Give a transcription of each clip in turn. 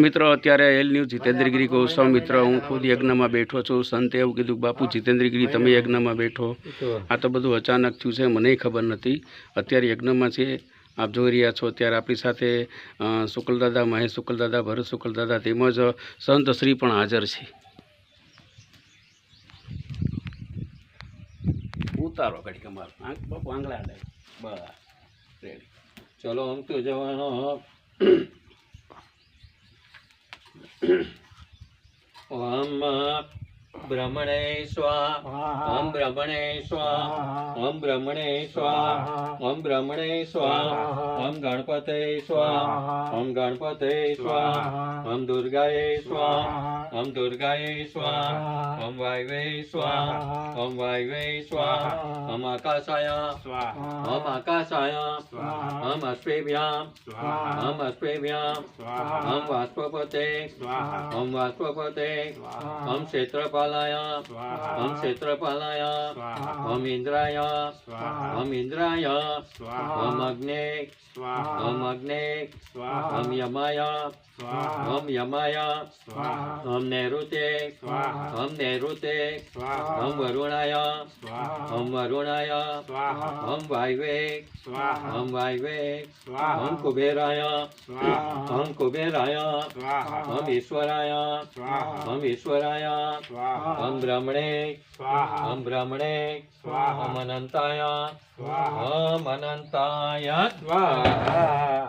મિત્રો અત્યારે L news Jitendragiri Goswami મિત્ર હું ખુદ યજ્ઞમાં બેઠો છું. સંતે એવું કીધું બાપુ જીતેન્દ્રગીરી તમે યજ્ઞમાં બેઠો. આ તો બધું અચાનક થયું છે, મને ખબર નથી. અત્યારે યજ્ઞમાં છે, આપ જોઈ રહ્યા છો. અત્યારે આપણી સાથે શુક્લદાદા, મહેશ શુક્લદાદા, ભરત શુક્લદાદા તેમજ સંત શ્રી પણ હાજર છે. ઉતારો ઘડી કમાલ બાપુ આંગળા હાલે બસ રેડી. ચલો આમ તો જવાનો ઓમ બ્રહ્મણે સ્વાહા ઓમ બ્રહ્મણે સ્વાહા ઓમ બ્રહ્મણે સ્વાહા ઓમ બ્રહ્મણે સ્વાહા ઓમ ગણપતે સ્વાહા ઓમ ગણપતે સ્વાહા ઓમ દુર્ગાએ સ્વાહા ઓમ દુર્ગાએ સ્વાહા ઓમ વાયવે સ્વાહા ઓમ વાયવે સ્વાહા ઓમ આકાશાય સ્વાહા ઓમ આકાશાય સ્વાહા ઓમ અશ્વેભ્યામ સ્વાહા ઓમ અશ્વેભ્યામ સ્વાહા ઓમ વાષ્પપતે સ્વાહા ઓમ વાષ્પપતે સ્વાહા ઓમ ક્ષેત્રપાલાય સ્વાહા ઓમ ક્ષેત્રપાલાય સ્વાહા ઓમ ઇન્દ્રાય સ્વાહા ઓમ ઇન્દ્રાય સ્વાહા ઓમ અગ્ને સ્વાહા ઓમ અગ્ને સ્વાહા ઓમ યમાય સ્વાહા ઓમ યમાય સ્વાહા ઓમ નૈઋતે સ્વાહા ઓમ નૈઋતે સ્વાહા ઓમ વરુણાય સ્વાહા ઓમ વરુણાય સ્વાહા ઓમ વાયવે સ્વાહા ઓમ વાયવે સ્વાહા ઓમ કુબેરાય સ્વાહા ઓમ કુબેરાય સ્વાહા ઓમ ઈશ્વરાય સ્વાહા ઓમ ઈશ્વરાય સ્વાહા ઓમ બ્રહ્મણે સ્વાહા ઓમ બ્રહ્મણે સ્વાહા ઓમ અનંતાય સ્વાહા ઓમ અનંતાય સ્વાહા.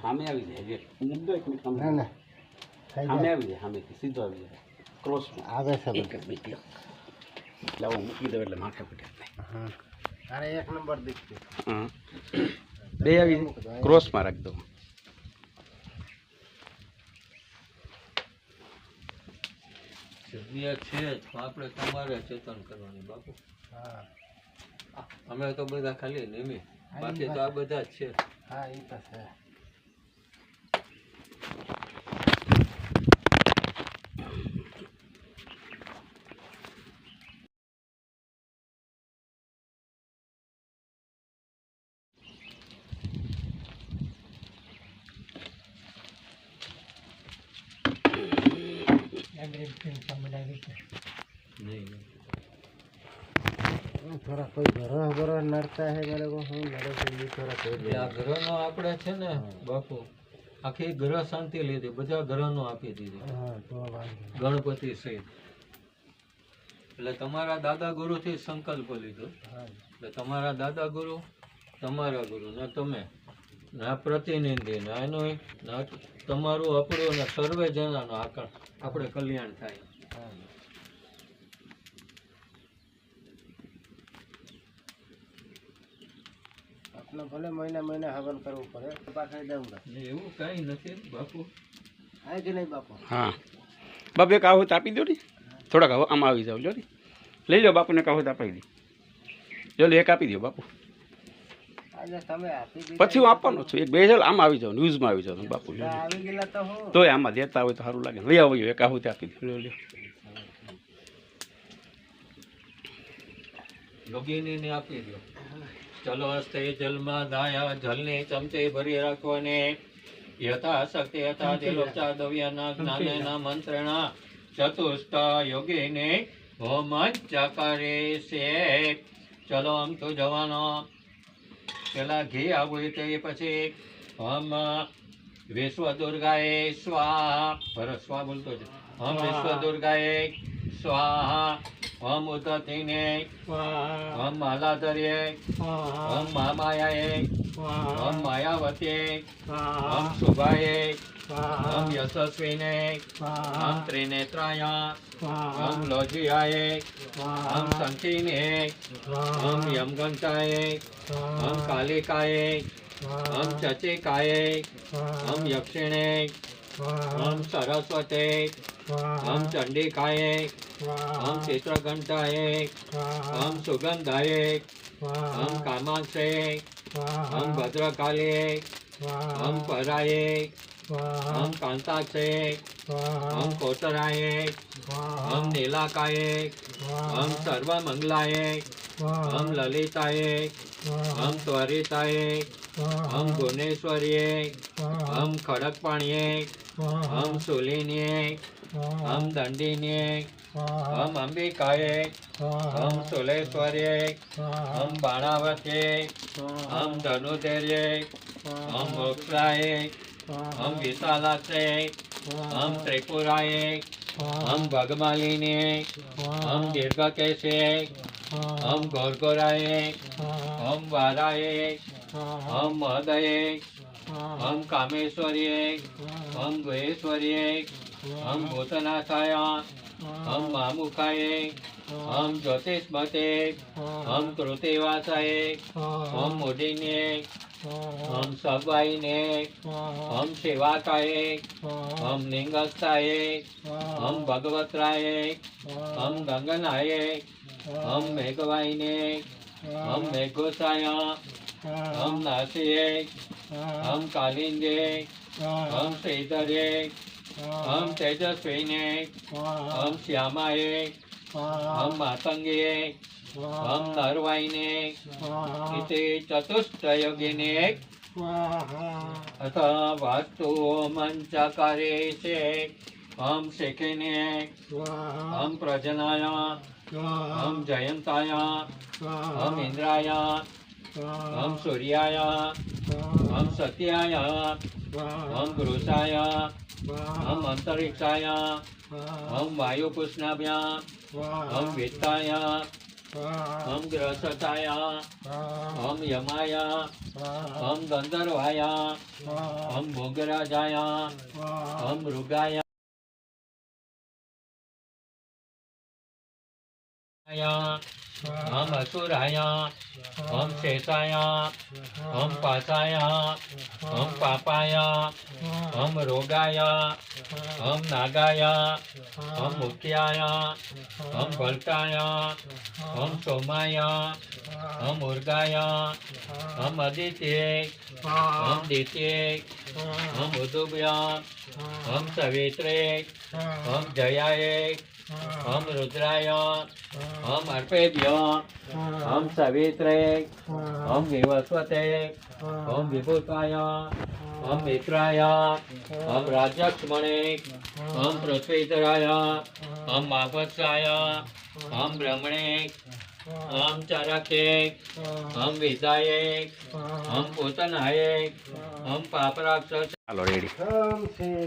સામે આવી જાય મુદ્દો એક મિનિટ સામે આવી જાય, સામેથી સીધો આવી જાય ક્રોસમાં આવે છે એક જ મિનિટ એટલે હું મૂકી દઉં એટલે માથે પટે અરે એક નંબર દીખતી હા બે આવી જાય ક્રોસમાં રાખી દઉં. જગ્યા છે જ પણ આપણે તમારે ચેતન કરવાની બાપુ. હા અમે તો બધા ખાલી નિમિત, બાકી તો આ બધા જ છે. હા એ તો છે. थोड़ा कोई ग्रह ग्रह नड़ता है मेरे को हूँ मेरे को भी थोड़ा આ ગ્રહનો આપણે છે ને બાપુ આખી ગ્રહ શાંતિ લીધી, બધા ગ્રહનો આપી દીધી हाँ तो वांधो ગણપતિ સહિત. એટલે તમારા દાદા ગુરુથી સંકલ્પ લીધો. हाँ એટલે તમારા દાદા ગુરુ, તમારા ગુરુ ને તમે ના પ્રતિનિધિ ના એનું ના તમારું આપણું ને સર્વે જણાનું આપણે કલ્યાણ થાય. हाँ अपना भले महीने महीने हवन करવું પડે તો પાછા જાઉંગા ને એવું કાંઈ નથી બાપુ. આય કે નહીં બાપુ હા બાપુ એક આવું તો આપી દો ને, થોડાક હવે આમાં આવી જાવ. લો ને લઈ લો બાપુને કાવું તો આપી દે. જો એક આપી દો બાપુ, આજે તમે આપી દીધા પછી હું આપવાનો છું. એક બે ચાલ આમાં આવી જાવ, ન્યૂઝમાં આવી જાવ બાપુ. લ્યો આવી ગયેલા તો હું તોય આમાં દેતા હોય તો સારું લાગે. લઈ આવો એક આવું તો આપી દો. લ્યો લ્યો યોગીની ને આપી દો. ચલો હસ્તે જલમાં ધાયા જલને ચમચે ભરી રાખવાને યથાશક્તિ યથા દિલોપચાર દવ્યના જ્ઞાનેના મંત્રેણા ચતુષ્ટ યોગીને હોમ ચકારે છે. ચલો આમ તો જવાનો પેલા ઘી આવું તે પછી હમ વિશ્વ દુર્ગાએ સ્વાહા. ભરત સ્વા બોલતો છે. હમ વિશ્વ દુર્ગાએ સ્વાહા ઓમ ઉદતીને ઓમ માલાધર્યે ઓમ મહામાયાએ ઓમ માયાવતીએ ઓમ શુભાએ ઓમ યશસ્વીને ઓમ ત્રિનેત્રાય ઓમ લોજિયાએ ઓમ શંકીને ઓમ યમગંતાએ ઓમ કાલિકાએ ઓમ ચચિકાએ ઓમ યક્ષિણે ઓમ સરસ્વતે ઓમ ચંડિકાએ ઓમ ચિત્રઘંટાએ ઓમ સુગંધાએ ઓમ કામાક્ષે ઓમ ભદ્રકાલે ઓમ પરાયે ઓમ કાંતાક્ષે ઓમ કોતરાયે ઓમ નીલાકાયે ઓમ સર્વમંગલાયે ઓમ લલિતાયે ઓમ ત્વરિતાયે ઓમ ગુણેશ્વરીએ ઓમ ખડકપાણીએ ઓમ શૂલિનીએ ઓમ દંડિનીએ ઓમ અંબિકાયે ઓમ સુલેશ્વરીએ ઓમ બાણાવતીએ ઓમ ધનુધેર્યે ઓમ મોક્ષાયે ઓમ વિશાલાક્ષે ઓમ ત્રિપુરાયે ઓમ ભગમાલિનીએ ઓમ દીર્ઘકેશે ઓમ ઘોરઘોરાયે ઓમ વારાયે ઓમ મહદયે ઓમ કામેશ્વરીએ ઓમ ગુહેશ્વરીએ ઓમ ભૂતનાથાય ઓમ મામુખાયે ઓમ જ્યોતિષ્મતે ઓમ કૃતિવાસાયે ઓમ મુડિને ઓમ સવાઈને ઓમ શિવાકાયે ઓમ નિંગસ્તાયે ઓમ ભગવત્રાયે ઓમ ગંગનાયે ઓમ મેઘવાઈને ઓમ મેઘોસાય ઓમ નાસિયે ઓમ કાલિંદે ઓમ શ્રીધરે ઓમ તેજસ્વીને ઓમ શ્યામાયે ઓમ માતંગીએ ઓમ નરવાઈને ઇતિ ચતુષ્ટયોગિને અથ વાસ્તુ મંચકારે છે ઓમ શેખિને ઓમ પ્રજનાય ઓમ જયંતાય ઓમ ઇન્દ્રાય ઓમ સૂર્યાય ઓમ સત્યાય ઓમ વૃષાય ઓમ અંતરિક્ષાય ઓમ વાયુપુષ્ણાભ્ય ઓમ વિત્તાય ઓમ ગ્રહસતાય ઓમ યમાય ઓમ ગંધર્વાય ઓમ ભોગરાજાય ઓમ મૃગાય ओम असुराय ओम शेषाय ओम पासाय ओम पापाय ओम रोगाय ओम नागाय ओम मुख्याय ओम भल्काय ओम सोमाय ओम उर्गाय ओम अदित्ये ओम दित्ये ओम उदुभ्य ओम सवित्रे ओम जयाये ओम रुद्राय ओम अर्पेभ्य ओम सवित्रे ओम विवस्वते ओम विभूताय ओम मित्राय ओम राजक्ष्मणे ओम पृथ्वीधराय ओम माभत्साय ओम ब्रह्मणे ओम चरके ओम विदाये ओम पूतनाये ओम पापराक्षस ચાલો રેડી ઓમ શ્રી